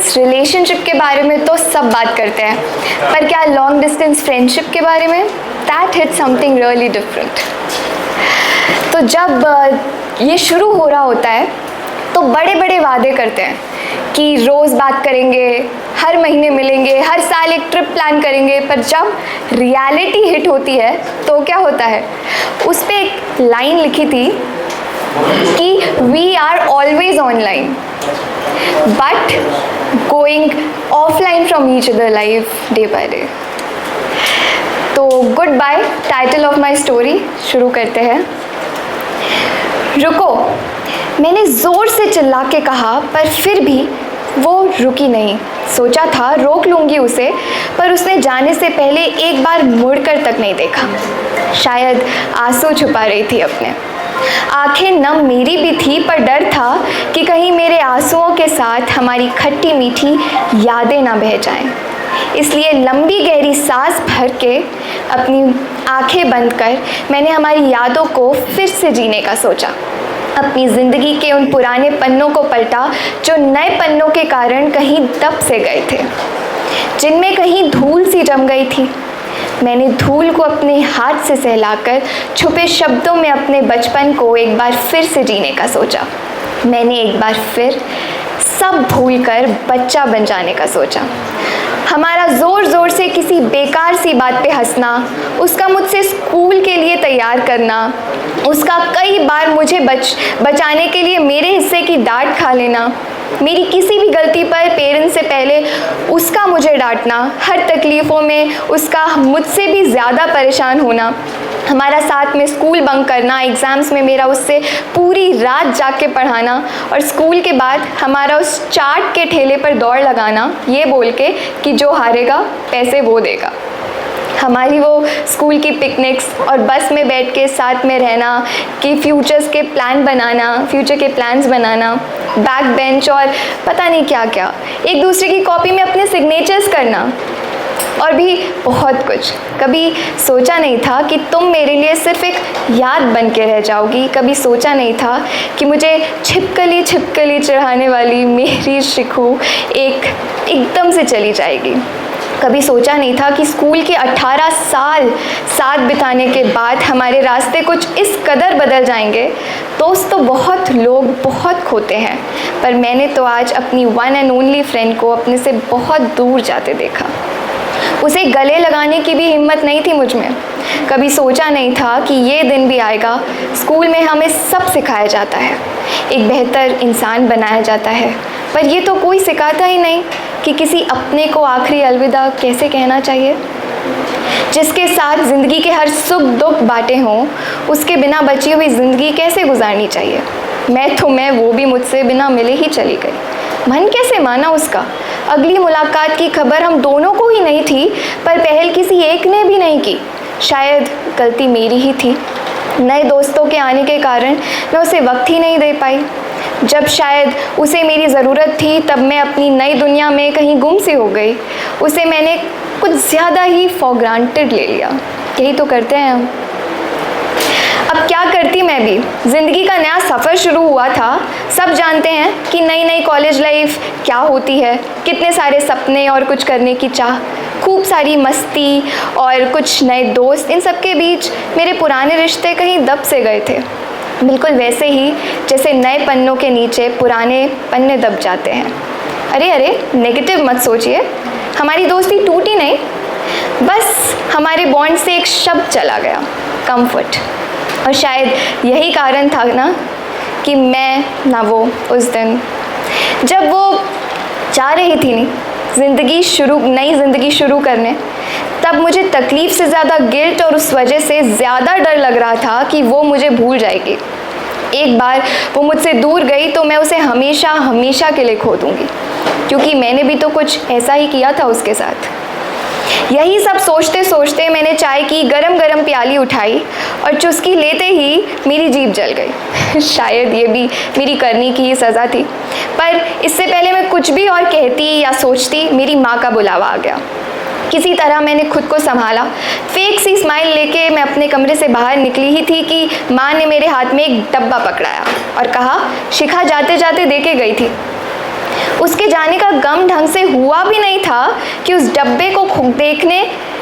Distance relationship के बारे में तो सब बात करते हैं, पर क्या लॉन्ग डिस्टेंस फ्रेंडशिप के बारे में? That hit something really different. तो जब ये शुरू हो रहा होता है तो बड़े बड़े वादे करते हैं कि रोज़ बात करेंगे, हर महीने मिलेंगे, हर साल एक ट्रिप प्लान करेंगे, पर जब रियलिटी हिट होती है तो क्या होता है? उस पर एक लाइन लिखी थी कि we are always online but going offline from each other life day by day. तो goodbye title of my story शुरू करते हैं। रुको, मैंने ज़ोर से चिल्ला के कहा, पर फिर भी वो रुकी नहीं। सोचा था रोक लूँगी उसे, पर उसने जाने से पहले एक बार मुड़कर तक नहीं देखा। शायद आंसू छुपा रही थी अपने। आंखें नम मेरी भी थी, पर डर था कि कहीं मेरे आंसुओं के साथ हमारी खट्टी मीठी यादें ना बह जाएं। इसलिए लंबी गहरी सांस भर के अपनी आंखें बंद कर मैंने हमारी यादों को फिर से जीने का सोचा। अपनी ज़िंदगी के उन पुराने पन्नों को पलटा जो नए पन्नों के कारण कहीं दब से गए थे, जिनमें कहीं धूल सी जम गई थी। मैंने धूल को अपने हाथ से सहलाकर छुपे शब्दों में अपने बचपन को एक बार फिर से जीने का सोचा। मैंने एक बार फिर सब भूलकर बच्चा बन जाने का सोचा। हमारा ज़ोर ज़ोर से किसी बेकार सी बात पे हंसना, उसका मुझसे स्कूल के लिए तैयार करना, उसका कई बार मुझे बचाने के लिए मेरे हिस्से की डांट खा लेना, मेरी किसी भी गलती पर पेरेंट्स से पहले उसका मुझे डांटना, हर तकलीफ़ों में उसका मुझसे भी ज़्यादा परेशान होना, हमारा साथ में स्कूल बंक करना, एग्ज़ाम्स में मेरा उससे पूरी रात जाग के पढ़ाना और स्कूल के बाद हमारा उस चाट के ठेले पर दौड़ लगाना, ये बोल के कि जो हारेगा पैसे वो देगा। हमारी वो स्कूल की पिकनिक्स और बस में बैठ के साथ में रहना, कि फ्यूचर के प्लान्स बनाना, बैक बेंच और पता नहीं क्या क्या, एक दूसरे की कॉपी में अपने सिग्नेचर्स करना और भी बहुत कुछ। कभी सोचा नहीं था कि तुम मेरे लिए सिर्फ एक याद बन के रह जाओगी। कभी सोचा नहीं था कि मुझे छिपकली चढ़ाने वाली मेरी शिखू एकदम से चली जाएगी। कभी सोचा नहीं था कि स्कूल के 18 साल साथ बिताने के बाद हमारे रास्ते कुछ इस कदर बदल जाएंगे। दोस्त तो बहुत लोग बहुत खोते हैं, पर मैंने तो आज अपनी वन एंड ओनली फ्रेंड को अपने से बहुत दूर जाते देखा। उसे गले लगाने की भी हिम्मत नहीं थी मुझ में। कभी सोचा नहीं था कि ये दिन भी आएगा। स्कूल में हमें सब सिखाया जाता है, एक बेहतर इंसान बनाया जाता है, पर ये तो कोई सिखाता ही नहीं कि किसी अपने को आखिरी अलविदा कैसे कहना चाहिए। जिसके साथ ज़िंदगी के हर सुख दुख बांटे हों, उसके बिना बची हुई ज़िंदगी कैसे गुजारनी चाहिए। मैं वो भी मुझसे बिना मिले ही चली गई। मन कैसे माना उसका। अगली मुलाकात की खबर हम दोनों को ही नहीं थी, पर पहल किसी एक ने भी नहीं की। शायद गलती मेरी ही थी। नए दोस्तों के आने के कारण मैं उसे वक्त ही नहीं दे पाई। जब शायद उसे मेरी ज़रूरत थी, तब मैं अपनी नई दुनिया में कहीं गुम सी हो गई। उसे मैंने कुछ ज़्यादा ही फॉर ग्रांटेड ले लिया। यही तो करते हैं हम। अब क्या करती मैं भी। ज़िंदगी का नया सफ़र शुरू हुआ था। सब जानते हैं कि नई कॉलेज लाइफ क्या होती है, कितने सारे सपने और कुछ करने की चाह, खूब सारी मस्ती और कुछ नए दोस्त। इन सब के बीच मेरे पुराने रिश्ते कहीं दब से गए थे, बिल्कुल वैसे ही जैसे नए पन्नों के नीचे पुराने पन्ने दब जाते हैं। अरे नेगेटिव मत सोचिए, हमारी दोस्ती टूटी नहीं, बस हमारे बॉन्ड से एक शब्द चला गया, कंफर्ट। और शायद यही कारण था ना कि मैं ना वो उस दिन जब वो जा रही थी नई ज़िंदगी शुरू करने, तब मुझे तकलीफ़ से ज़्यादा गिल्ट और उस वजह से ज़्यादा डर लग रहा था कि वो मुझे भूल जाएगी। एक बार वो मुझसे दूर गई तो मैं उसे हमेशा के लिए खो दूँगी, क्योंकि मैंने भी तो कुछ ऐसा ही किया था उसके साथ। यही सब सोचते सोचते मैंने चाय की गरम प्याली उठाई और चुस्की लेते ही मेरी जीभ जल गई। शायद ये भी मेरी करनी की ही सज़ा थी, पर इससे पहले मैं कुछ भी और कहती या सोचती, मेरी माँ का बुलावा आ गया। किसी तरह मैंने खुद को संभाला। फेक सी स्माइल लेके मैं अपने कमरे से बाहर निकली ही थी कि माँ ने मेरे हाथ में एक डब्बा पकड़ाया और कहा, शिखा जाते जाते दे के गई थी। उसके जाने का गम ढंग से हुआ भी नहीं था कि उस डब्बे को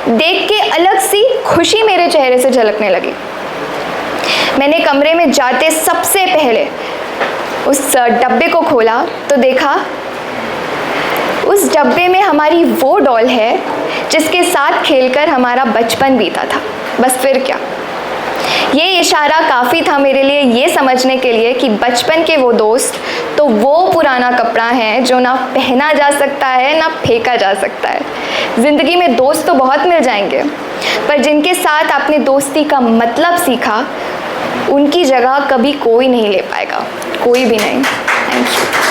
देख के अलग सी खुशी मेरे चेहरे से झलकने लगी। मैंने कमरे में जाते सबसे पहले उस डब्बे को खोला तो देखा उस डब्बे में हमारी वो डॉल है जिसके साथ खेलकर हमारा बचपन बीता था। बस फिर क्या, ये इशारा काफ़ी था मेरे लिए ये समझने के लिए कि बचपन के वो दोस्त तो वो पुराना कपड़ा है जो ना पहना जा सकता है ना फेंका जा सकता है। ज़िंदगी में दोस्त तो बहुत मिल जाएंगे, पर जिनके साथ आपने दोस्ती का मतलब सीखा उनकी जगह कभी कोई नहीं ले पाएगा, कोई भी नहीं। Thank you.